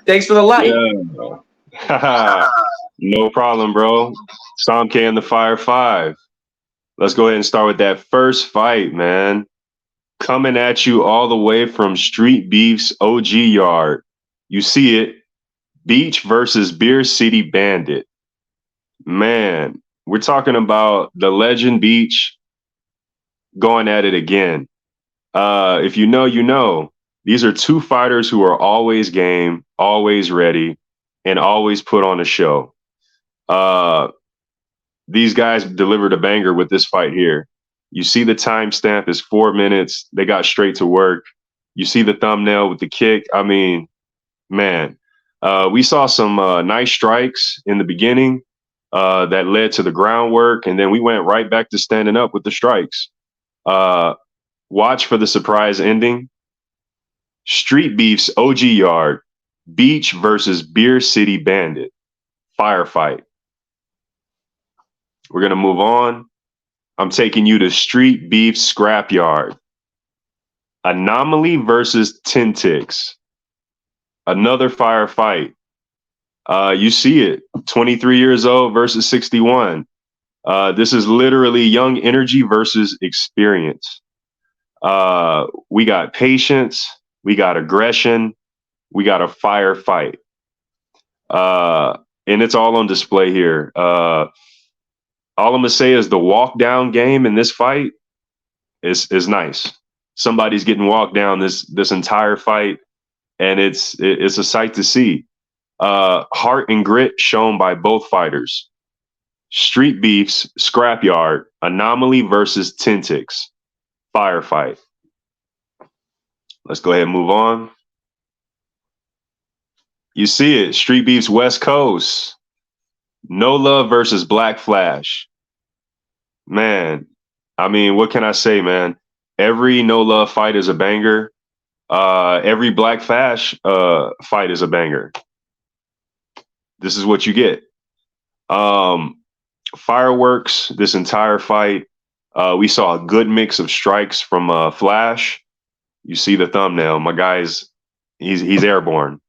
Thanks for the light. Yeah. No problem, bro. Somké and the Fire 5. Let's go ahead and start with that first fight, man. Coming at you all the way from Street Beef's OG yard. You see it, Beach versus Beer City Bandit. Man, we're talking about the legend Beach going at it again. If you know, you know. These are two fighters who are always game, always ready, and always put on a show. Uh, these guys delivered a banger with this fight here. You see the timestamp is 4 minutes. They got straight to work. You see the thumbnail with the kick. I mean, man, we saw some nice strikes in the beginning that led to the groundwork, and then we went right back to standing up with the strikes. Uh, watch for the surprise ending. Street Beef's OG yard, Beach versus Beer City Bandit, firefight. We're going to move on. I'm taking you to Street Beef Scrapyard. Anomaly versus Tintix. Another firefight. You see it. 23 years old versus 61. This is literally young energy versus experience. We got patience. We got aggression. We got a firefight. And it's all on display here. All I'm gonna say is the walk down game in this fight is nice. Somebody's getting walked down this entire fight, and it's a sight to see. Heart and grit shown by both fighters. Street Beef's Scrapyard, Anomaly versus Tintix, firefight. Let's go ahead and move on. You see it, Street Beef's West Coast, No Love versus Black Flash. Man, I mean, what can I say, man? Every No Love fight is a banger. Every Black Flash fight is a banger. This is what you get. Fireworks, this entire fight. We saw a good mix of strikes from Flash. You see the thumbnail. My guy's he's airborne.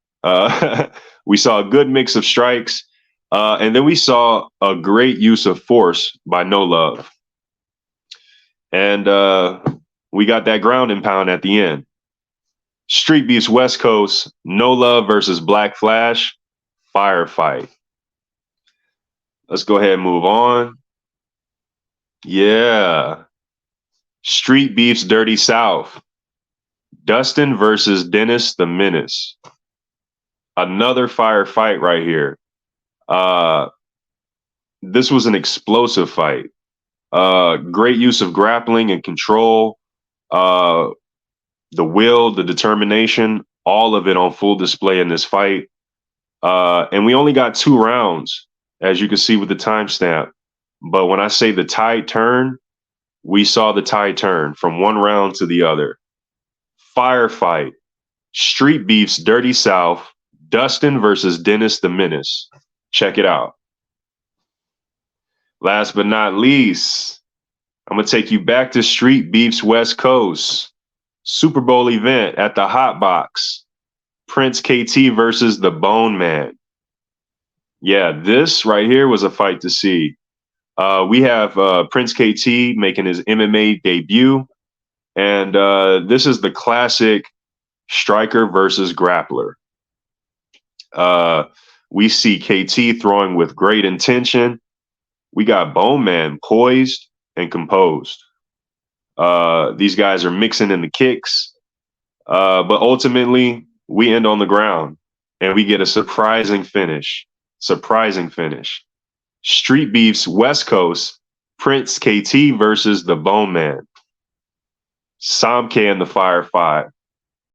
We saw a good mix of strikes. And then we saw a great use of force by No Love. And we got that ground and pound at the end. Street Beef's West Coast, No Love versus Black Flash, firefight. Let's go ahead and move on. Yeah. Street Beef's Dirty South, Dustin versus Dennis the Menace. Another firefight right here. This was an explosive fight. Great use of grappling and control. The will, the determination, all of it on full display in this fight. And we only got 2 rounds, as you can see with the timestamp. But when I say the tide turn, we saw the tide turn from one round to the other. Firefight. Street Beef's Dirty South, Dustin versus Dennis the Menace. Check it out. Last but not least, I'm going to take you back to Street Beef's West Coast. Super Bowl event at the Hot Box. Prince KT versus the Bone Man. Yeah, this right here was a fight to see. We have Prince KT making his MMA debut. And this is the classic striker versus grappler. We see KT throwing with great intention. We got Bone Man poised and composed. These guys are mixing in the kicks. But ultimately, we end on the ground and we get a surprising finish. Surprising finish. Street Beef's West Coast, Prince KT versus the Bone Man. Somké and the Fire 5.